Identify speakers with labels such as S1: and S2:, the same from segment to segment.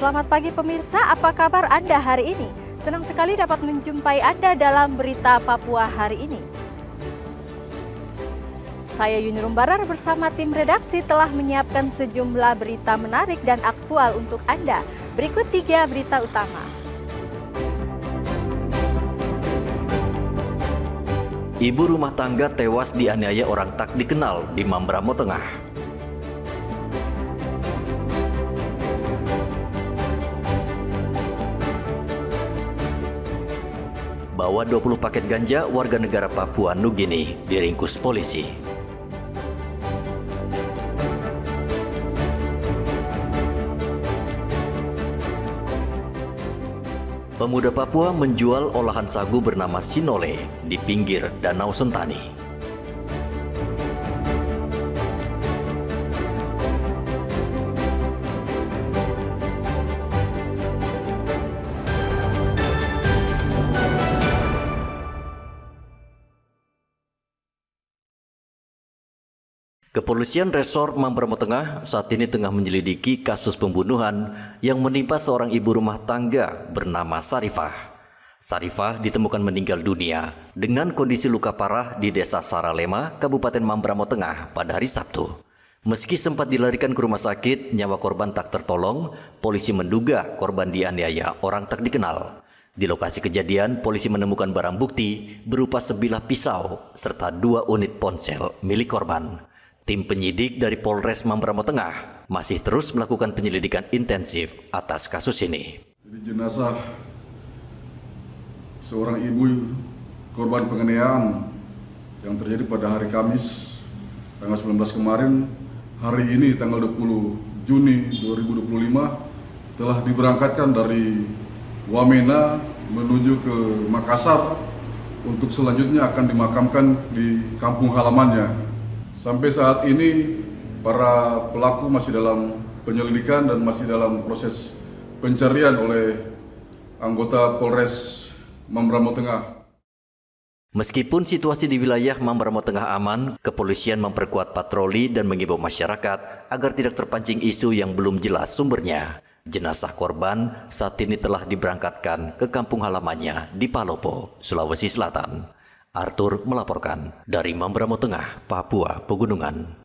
S1: Selamat pagi pemirsa, apa kabar Anda hari ini? Senang sekali dapat menjumpai Anda dalam Berita Papua hari ini. Saya Yuni Rumbarar bersama tim redaksi telah menyiapkan sejumlah berita menarik dan aktual untuk Anda. Berikut 3 berita utama.
S2: Ibu rumah tangga tewas dianiaya orang tak dikenal di Mamberamo Tengah. Bawa 20 paket ganja warga negara Papua Nugini diringkus polisi. Pemuda Papua menjual olahan sagu bernama sinole di pinggir Danau Sentani. Kepolisian Resor Mamberamo Tengah saat ini tengah menyelidiki kasus pembunuhan yang menimpa seorang ibu rumah tangga bernama Sarifah. Sarifah ditemukan meninggal dunia dengan kondisi luka parah di Desa Saralema, Kabupaten Mamberamo Tengah pada hari Sabtu. Meski sempat dilarikan ke rumah sakit, nyawa korban tak tertolong. Polisi menduga korban dianiaya orang tak dikenal. Di lokasi kejadian, polisi menemukan barang bukti berupa sebilah pisau serta 2 unit ponsel milik korban. Tim penyidik dari Polres Mamberamo Tengah masih terus melakukan penyelidikan intensif atas kasus ini.
S3: Jenazah seorang ibu korban penganiayaan yang terjadi pada hari Kamis tanggal 19 kemarin, hari ini tanggal 20 Juni 2025 telah diberangkatkan dari Wamena menuju ke Makassar untuk selanjutnya akan dimakamkan di kampung halamannya. Sampai saat ini para pelaku masih dalam penyelidikan dan masih dalam proses pencarian oleh anggota Polres Mamberamo Tengah.
S2: Meskipun situasi di wilayah Mamberamo Tengah aman, kepolisian memperkuat patroli dan mengimbau masyarakat agar tidak terpancing isu yang belum jelas sumbernya. Jenazah korban saat ini telah diberangkatkan ke kampung halamannya di Palopo, Sulawesi Selatan. Arthur melaporkan dari Mamberamo Tengah, Papua Pegunungan.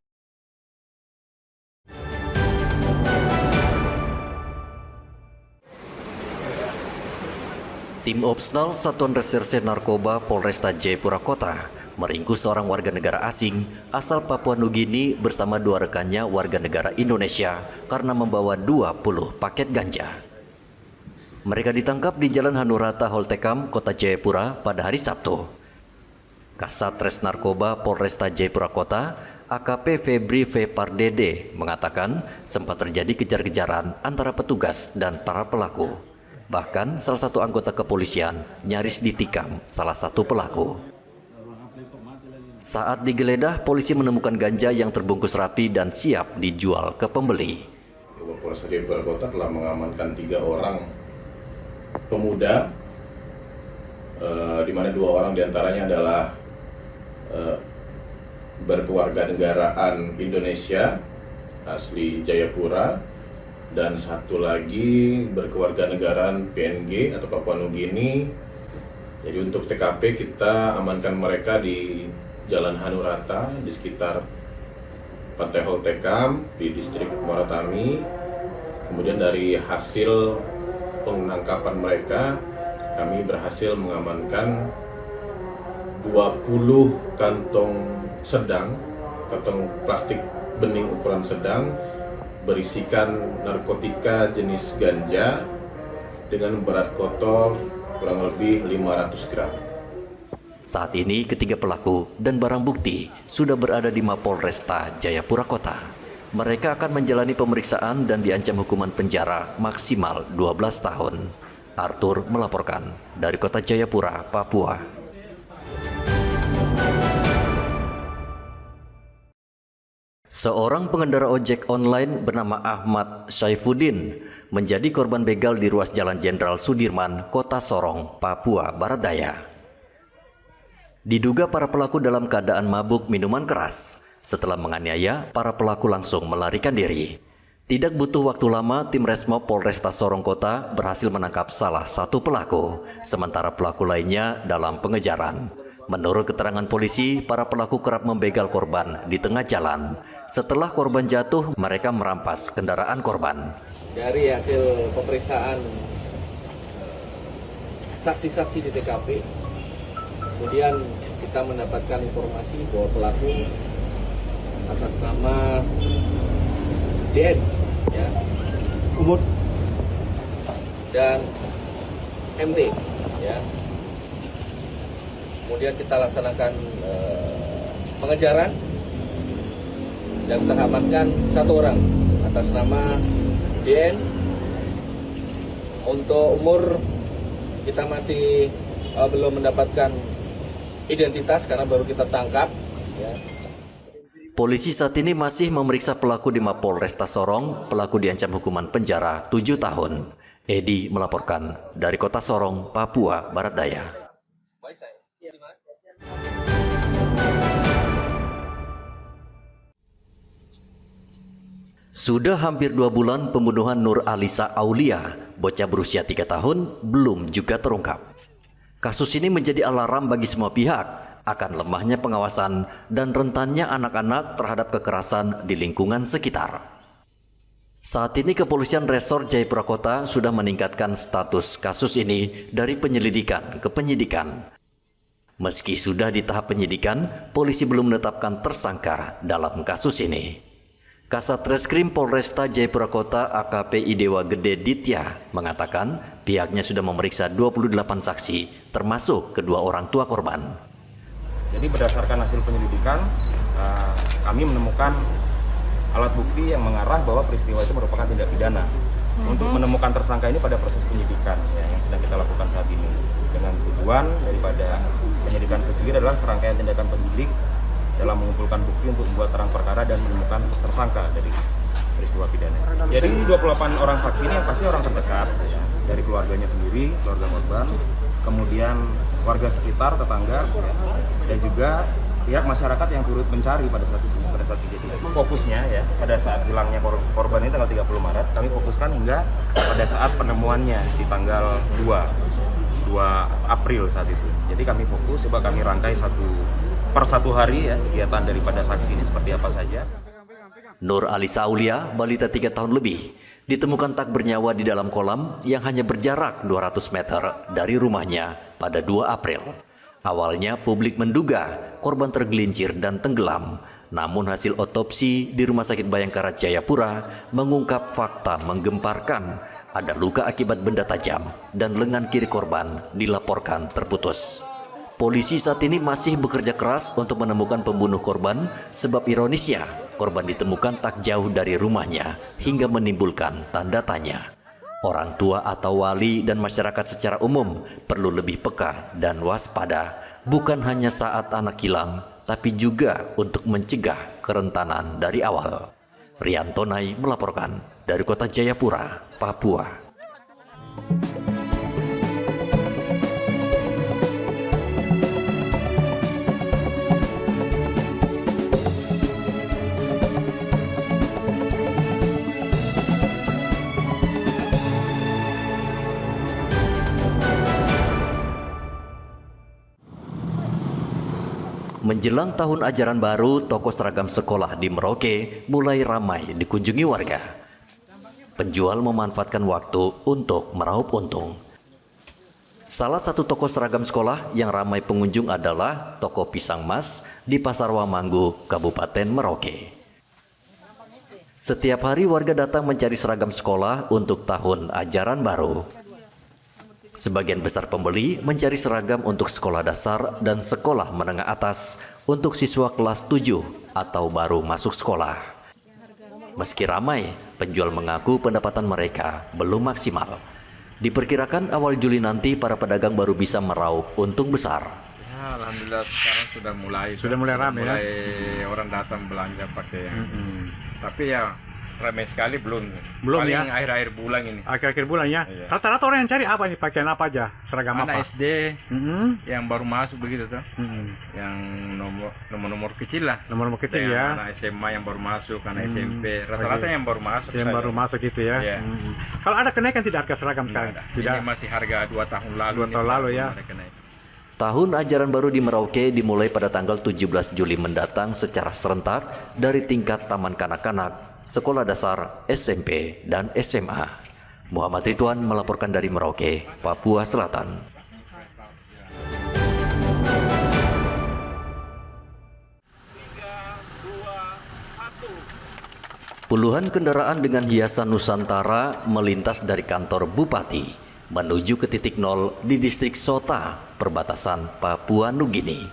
S2: Tim Opsnal Satuan Reserse Narkoba Polresta Jayapura Kota meringkus seorang warga negara asing asal Papua Nugini bersama 2 rekannya warga negara Indonesia karena membawa 20 paket ganja. Mereka ditangkap di Jalan Hanurata Holtekam, Kota Jayapura pada hari Sabtu. Kasat Res Narkoba Polresta Jayapura Kota, AKP Febri V. Pardede, mengatakan sempat terjadi kejar-kejaran antara petugas dan para pelaku. Bahkan salah satu anggota kepolisian nyaris ditikam salah satu pelaku. Saat digeledah, polisi menemukan ganja yang terbungkus rapi dan siap dijual ke pembeli.
S4: Polresta Jayapura Kota telah mengamankan 3 orang pemuda, di mana 2 orang diantaranya adalah berkewarganegaraan Indonesia asli Jayapura, dan 1 lagi berkewarganegaraan PNG atau Papua Nugini. Jadi untuk TKP kita amankan mereka di Jalan Hanurata di sekitar Pantai Holtekam di distrik Moratami. Kemudian dari hasil penangkapan mereka, kami berhasil mengamankan 20 kantong sedang, kantong plastik bening ukuran sedang berisikan narkotika jenis ganja dengan berat kotor kurang lebih 500 gram.
S2: Saat ini ketiga pelaku dan barang bukti sudah berada di Mapolresta Jayapura Kota. Mereka akan menjalani pemeriksaan dan diancam hukuman penjara maksimal 12 tahun. Arthur melaporkan dari Kota Jayapura, Papua. Seorang pengendara ojek online bernama Ahmad Saifuddin menjadi korban begal di ruas Jalan Jenderal Sudirman, Kota Sorong, Papua Barat Daya. Diduga para pelaku dalam keadaan mabuk minuman keras. Setelah menganiaya, para pelaku langsung melarikan diri. Tidak butuh waktu lama, tim Resmob Polresta Sorong Kota berhasil menangkap salah satu pelaku, sementara pelaku lainnya dalam pengejaran. Menurut keterangan polisi, para pelaku kerap membegal korban di tengah jalan. Setelah korban jatuh, mereka merampas kendaraan korban.
S5: Dari hasil pemeriksaan saksi-saksi di TKP, kemudian kita mendapatkan informasi bahwa pelaku atas nama DN, ya, umur dan MT, ya. Kemudian kita laksanakan pengejaran dan kita amankan satu orang atas nama DN. Untuk umur kita masih belum mendapatkan identitas karena baru kita tangkap, ya.
S2: Polisi saat ini masih memeriksa pelaku di Mapolresta Sorong. Pelaku diancam hukuman penjara 7 tahun. Edi melaporkan dari Kota Sorong, Papua Barat Daya. Sudah hampir 2 bulan pembunuhan Nur Alisa Aulia, bocah berusia 3 tahun, belum juga terungkap. Kasus ini menjadi alarm bagi semua pihak akan lemahnya pengawasan dan rentannya anak-anak terhadap kekerasan di lingkungan sekitar. Saat ini Kepolisian Resor Jayapura Kota sudah meningkatkan status kasus ini dari penyelidikan ke penyidikan. Meski sudah di tahap penyidikan, polisi belum menetapkan tersangka dalam kasus ini. Kasat Reskrim Polresta Jayapura Kota AKP Idewa Gede Ditya mengatakan pihaknya sudah memeriksa 28 saksi, termasuk kedua orang tua korban.
S6: Jadi berdasarkan hasil penyelidikan, kami menemukan alat bukti yang mengarah bahwa peristiwa itu merupakan tindak pidana. Untuk menemukan tersangka ini pada proses penyidikan yang sedang kita lakukan saat ini. Dengan tujuan daripada penyidikan tersebut adalah serangkaian tindakan penyidik dalam mengumpulkan bukti untuk membuat terang perkara dan menemukan tersangka dari peristiwa pidana. Jadi 28 orang saksi ini yang pasti orang terdekat, ya, dari keluarganya sendiri, keluarga korban, kemudian warga sekitar, tetangga, ya, dan juga pihak masyarakat yang turut mencari pada saat kejadian. Fokusnya ya pada saat hilangnya korban ini tanggal 30 Maret, kami fokuskan hingga pada saat penemuannya di tanggal 2 April saat itu. Jadi kami fokus, coba kami rangkai per satu hari ya kegiatan daripada saksi ini seperti apa saja.
S2: Nur Alisa Aulia, balita 3 tahun lebih, ditemukan tak bernyawa di dalam kolam yang hanya berjarak 200 meter dari rumahnya pada 2 April. Awalnya publik menduga korban tergelincir dan tenggelam, namun hasil otopsi di Rumah Sakit Bayangkara Jayapura mengungkap fakta menggemparkan. Ada luka akibat benda tajam dan lengan kiri korban dilaporkan terputus. Polisi saat ini masih bekerja keras untuk menemukan pembunuh korban, sebab ironisnya korban ditemukan tak jauh dari rumahnya hingga menimbulkan tanda tanya. Orang tua atau wali dan masyarakat secara umum perlu lebih peka dan waspada, bukan hanya saat anak hilang, tapi juga untuk mencegah kerentanan dari awal. Rianto Nai melaporkan dari Kota Jayapura, Papua. Menjelang tahun ajaran baru, toko seragam sekolah di Merauke mulai ramai dikunjungi warga. Penjual memanfaatkan waktu untuk meraup untung. Salah satu toko seragam sekolah yang ramai pengunjung adalah toko Pisang Mas di Pasar Wamanggu, Kabupaten Merauke. Setiap hari warga datang mencari seragam sekolah untuk tahun ajaran baru. Sebagian besar pembeli mencari seragam untuk sekolah dasar dan sekolah menengah atas untuk siswa kelas 7 atau baru masuk sekolah. Meski ramai, penjual mengaku pendapatan mereka belum maksimal. Diperkirakan awal Juli nanti para pedagang baru bisa meraup untung besar.
S7: Ya, alhamdulillah sekarang sudah mulai ramai ya. Orang datang belanja pakai yang. Tapi ya
S6: ramai sekali belum.
S8: Belum
S6: Paling
S8: ya?
S6: akhir-akhir bulan ini.
S8: Akhir-akhir bulan ya.
S6: Iya.
S8: Rata-rata orang yang cari apa nih? Pakaian apa aja? Seragam apa?
S7: Anak SD yang baru masuk begitu tuh, yang nomor kecil lah.
S8: Nomor kecil
S7: Yang
S8: ya.
S7: Anak SMA yang baru masuk, anak SMP, rata-rata yang baru masuk.
S8: Yang
S7: saja.
S8: baru masuk gitu ya.
S7: Iya.
S8: Kalau ada kenaikan tidak harga seragam
S7: Nggak
S8: sekarang?
S7: ada.
S8: Tidak.
S7: Ini masih harga 2 tahun lalu.
S8: 2 tahun lalu ya.
S7: Belum ada kenaikan.
S2: Tahun ajaran baru di Merauke dimulai pada tanggal 17 Juli mendatang secara serentak dari tingkat taman kanak-kanak, sekolah dasar, SMP, dan SMA. Muhammad Ridwan melaporkan dari Merauke, Papua Selatan. Puluhan kendaraan dengan hiasan Nusantara melintas dari kantor Bupati menuju ke titik nol di distrik Sota, perbatasan Papua Nugini.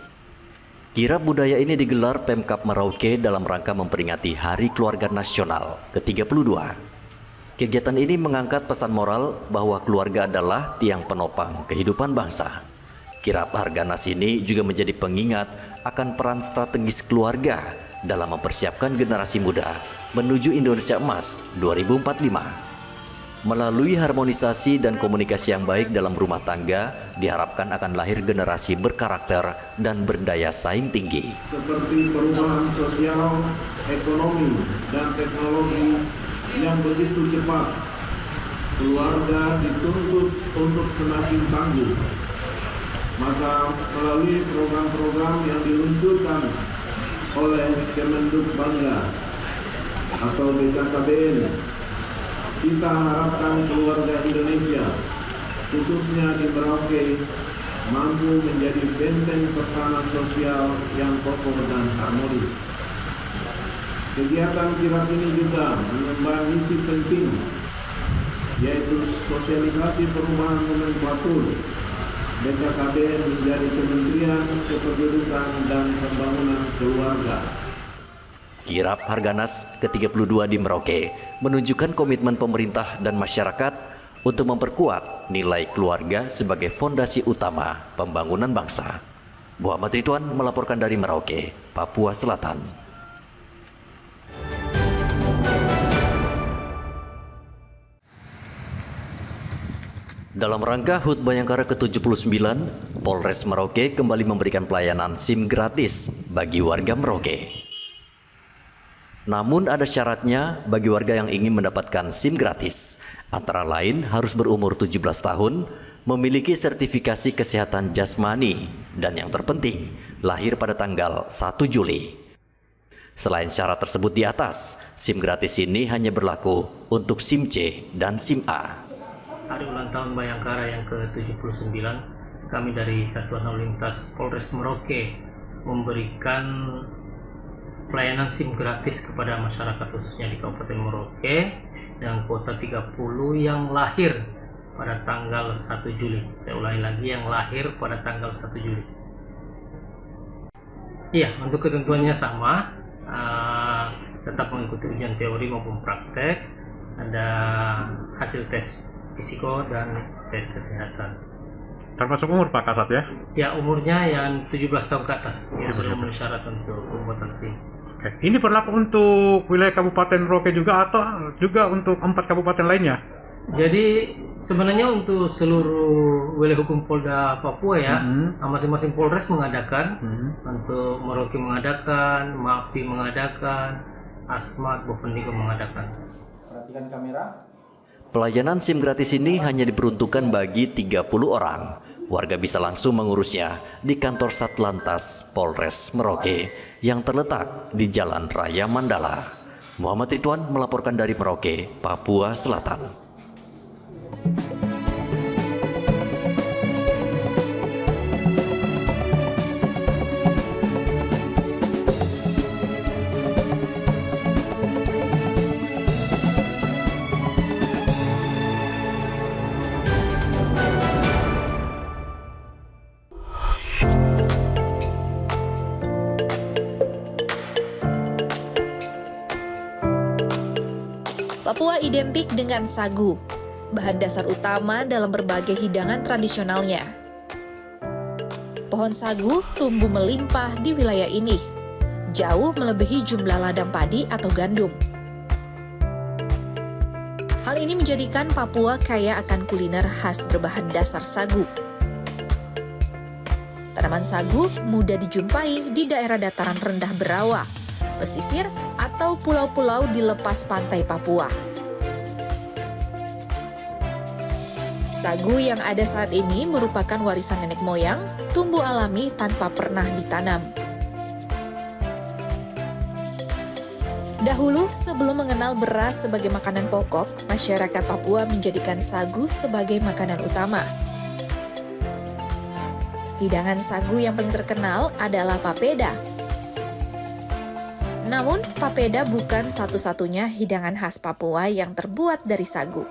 S2: Kirap budaya ini digelar Pemkab Merauke dalam rangka memperingati Hari Keluarga Nasional ke-32. Kegiatan ini mengangkat pesan moral bahwa keluarga adalah tiang penopang kehidupan bangsa. Kirap Harganas ini juga menjadi pengingat akan peran strategis keluarga dalam mempersiapkan generasi muda menuju Indonesia Emas 2045. Melalui harmonisasi dan komunikasi yang baik dalam rumah tangga, diharapkan akan lahir generasi berkarakter dan berdaya saing tinggi.
S9: Seperti perubahan sosial, ekonomi, dan teknologi yang begitu cepat, keluarga dituntut untuk semakin tangguh. Maka melalui program-program yang diluncurkan oleh Kemenduk Bangga atau BKKBN, kita harapkan keluarga Indonesia, khususnya di Merauke, mampu menjadi benteng pertahanan sosial yang kokoh dan harmonis. Kegiatan kirap ini juga mengemban misi penting, yaitu sosialisasi perubahan nomenklatur BKKBN menjadi Kementerian Kependudukan dan Pembangunan Keluarga.
S2: Kirap Harganas ke-32 di Merauke menunjukkan komitmen pemerintah dan masyarakat untuk memperkuat nilai keluarga sebagai fondasi utama pembangunan bangsa. Muhammad Ridwan melaporkan dari Merauke, Papua Selatan. Dalam rangka HUT Bayangkara ke-79, Polres Merauke kembali memberikan pelayanan SIM gratis bagi warga Merauke. Namun ada syaratnya bagi warga yang ingin mendapatkan SIM gratis, antara lain harus berumur 17 tahun, memiliki sertifikasi kesehatan jasmani, dan yang terpenting, lahir pada tanggal 1 Juli. Selain syarat tersebut di atas, SIM gratis ini hanya berlaku untuk SIM C dan SIM A.
S10: Hari ulang tahun Bayangkara yang ke-79, kami dari Satuan Lalu Lintas Polres Merauke memberikan pelayanan SIM gratis kepada masyarakat khususnya di Kabupaten Merauke dengan kuota 30 yang lahir pada tanggal 1 Juli. Saya ulangi lagi, yang lahir pada tanggal 1 Juli. Iya, untuk ketentuannya sama, tetap mengikuti ujian teori maupun praktek, ada hasil tes fisiko dan tes kesehatan.
S8: Termasuk umur Pak Kasat ya?
S10: Ya, umurnya yang 17 tahun ke atas, ya sudah memenuhi syarat untuk pembuatan SIM.
S8: Oke. Ini berlaku untuk wilayah Kabupaten Merauke juga atau juga untuk 4 kabupaten lainnya?
S10: Jadi sebenarnya untuk seluruh wilayah hukum Polda Papua ya, masing-masing Polres mengadakan, untuk Merauke mengadakan, MAPI mengadakan, Asmat, Bovendigo mengadakan. Perhatikan kamera.
S2: Pelayanan SIM gratis ini hanya diperuntukkan bagi 30 orang. Warga bisa langsung mengurusnya di kantor Satlantas Polres Merauke yang terletak di Jalan Raya Mandala. Muhammad Ridwan melaporkan dari Merauke, Papua Selatan.
S11: Papua identik dengan sagu, bahan dasar utama dalam berbagai hidangan tradisionalnya. Pohon sagu tumbuh melimpah di wilayah ini, jauh melebihi jumlah ladang padi atau gandum. Hal ini menjadikan Papua kaya akan kuliner khas berbahan dasar sagu. Tanaman sagu mudah dijumpai di daerah dataran rendah berawa, pesisir, atau pulau-pulau di lepas pantai Papua. Sagu yang ada saat ini merupakan warisan nenek moyang, tumbuh alami tanpa pernah ditanam. Dahulu, sebelum mengenal beras sebagai makanan pokok, masyarakat Papua menjadikan sagu sebagai makanan utama. Hidangan sagu yang paling terkenal adalah papeda. Namun, papeda bukan satu-satunya hidangan khas Papua yang terbuat dari sagu.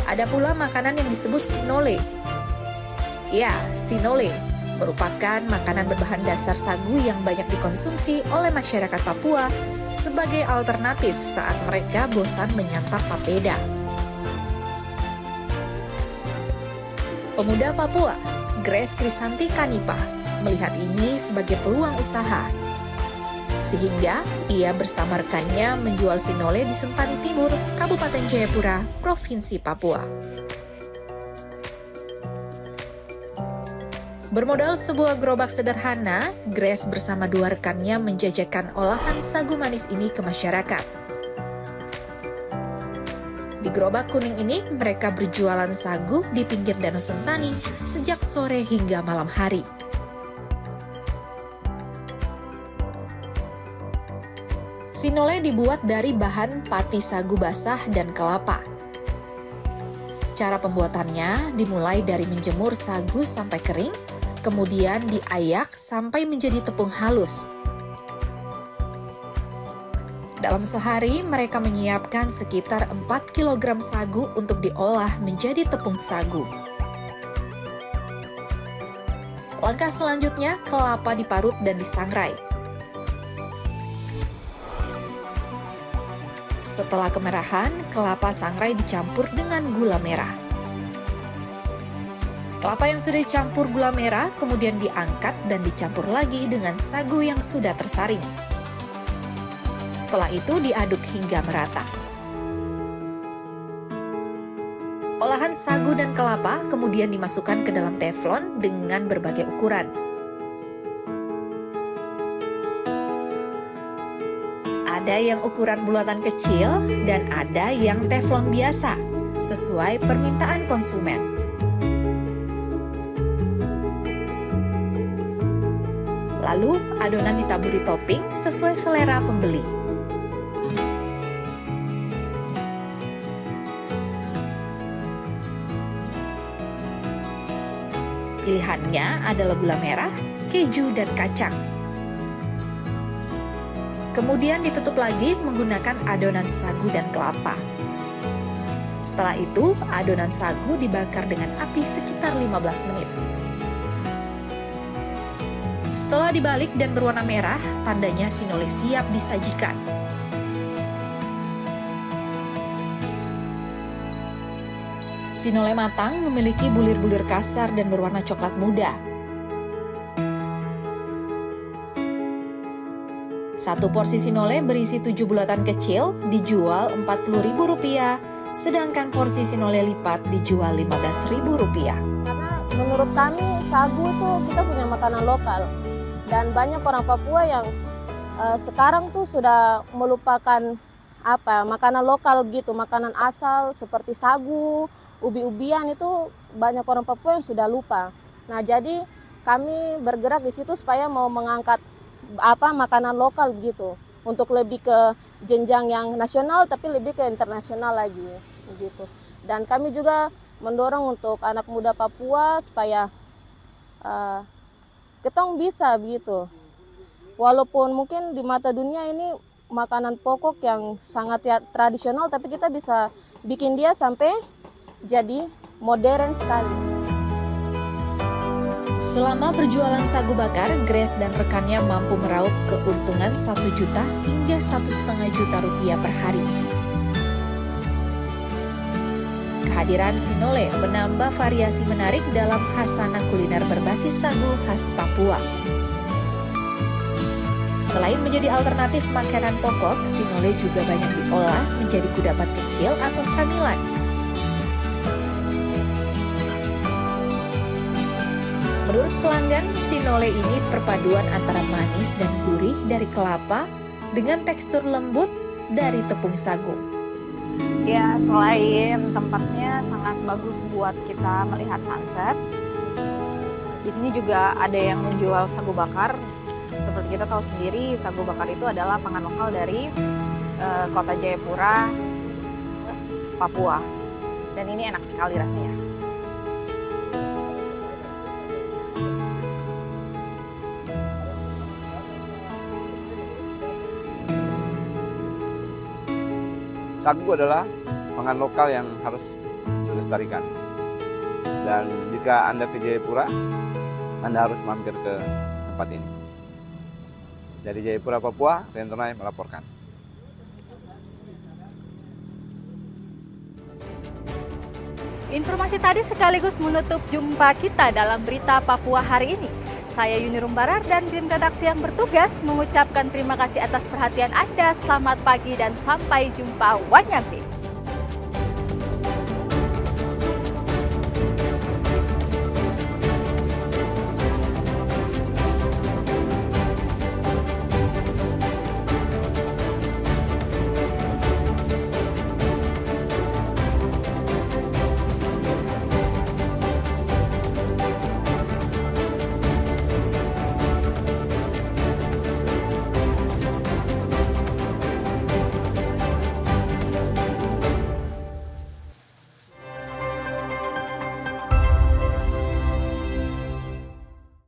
S11: Ada pula makanan yang disebut sinole. Ya, sinole merupakan makanan berbahan dasar sagu yang banyak dikonsumsi oleh masyarakat Papua sebagai alternatif saat mereka bosan menyantap papeda. Pemuda Papua, Grace Krisanti Kanipa, melihat ini sebagai peluang usaha. Sehingga ia bersama rekannya menjual sinole di Sentani Timur, Kabupaten Jayapura, Provinsi Papua. Bermodal sebuah gerobak sederhana, Grace bersama dua rekannya menjajakan olahan sagu manis ini ke masyarakat. Di gerobak kuning ini, mereka berjualan sagu di pinggir Danau Sentani sejak sore hingga malam hari. Sinole dibuat dari bahan pati sagu basah dan kelapa. Cara pembuatannya dimulai dari menjemur sagu sampai kering, kemudian diayak sampai menjadi tepung halus. Dalam sehari, mereka menyiapkan sekitar 4 kg sagu untuk diolah menjadi tepung sagu. Langkah selanjutnya, kelapa diparut dan disangrai. Setelah kemerahan, kelapa sangrai dicampur dengan gula merah. Kelapa yang sudah dicampur gula merah kemudian diangkat dan dicampur lagi dengan sagu yang sudah tersaring. Setelah itu diaduk hingga merata. Olahan sagu dan kelapa kemudian dimasukkan ke dalam teflon dengan berbagai ukuran. Ada yang ukuran bulatan kecil dan ada yang teflon biasa, sesuai permintaan konsumen. Lalu, adonan ditaburi topping sesuai selera pembeli. Pilihannya adalah gula merah, keju, dan kacang. Kemudian ditutup lagi menggunakan adonan sagu dan kelapa. Setelah itu, adonan sagu dibakar dengan api sekitar 15 menit. Setelah dibalik dan berwarna merah, tandanya sinole siap disajikan. Sinole matang memiliki bulir-bulir kasar dan berwarna coklat muda. Satu porsi sinole berisi 7 bulatan kecil dijual Rp40.000, sedangkan porsi sinole lipat dijual Rp15.000.
S12: Karena menurut kami sagu itu kita punya makanan lokal. Dan banyak orang Papua yang sekarang tuh sudah melupakan makanan lokal gitu, makanan asal seperti sagu, ubi-ubian itu banyak orang Papua yang sudah lupa. Nah, jadi kami bergerak di situ supaya mau mengangkat makanan lokal begitu untuk lebih ke jenjang yang nasional tapi lebih ke internasional lagi begitu. Dan kami juga mendorong untuk anak muda Papua supaya ketong bisa begitu. Walaupun mungkin di mata dunia ini makanan pokok yang sangat tradisional, tapi kita bisa bikin dia sampai jadi modern sekali.
S11: Selama berjualan sagu bakar, Grace dan rekannya mampu meraup keuntungan 1 juta hingga 1,5 juta rupiah per hari. Kehadiran sinole menambah variasi menarik dalam khasanah kuliner berbasis sagu khas Papua. Selain menjadi alternatif makanan pokok, sinole juga banyak diolah menjadi kudapan kecil atau camilan. Menurut pelanggan, sinole ini perpaduan antara manis dan gurih dari kelapa dengan tekstur lembut dari tepung sagu.
S13: Ya, selain tempatnya sangat bagus buat kita melihat sunset, di sini juga ada yang menjual sagu bakar. Seperti kita tahu sendiri, sagu bakar itu adalah pangan lokal dari kota Jayapura, Papua. Dan ini enak sekali rasanya.
S14: Sagu adalah pangan lokal yang harus dilestarikan. Dan jika Anda ke Jayapura, Anda harus mampir ke tempat ini. Dari Jayapura, Papua, Rian Tonai melaporkan.
S1: Informasi tadi sekaligus menutup jumpa kita dalam berita Papua hari ini. Saya Yuni Rumbarar dan tim redaksi yang bertugas mengucapkan terima kasih atas perhatian Anda. Selamat pagi dan sampai jumpa Wanyanti.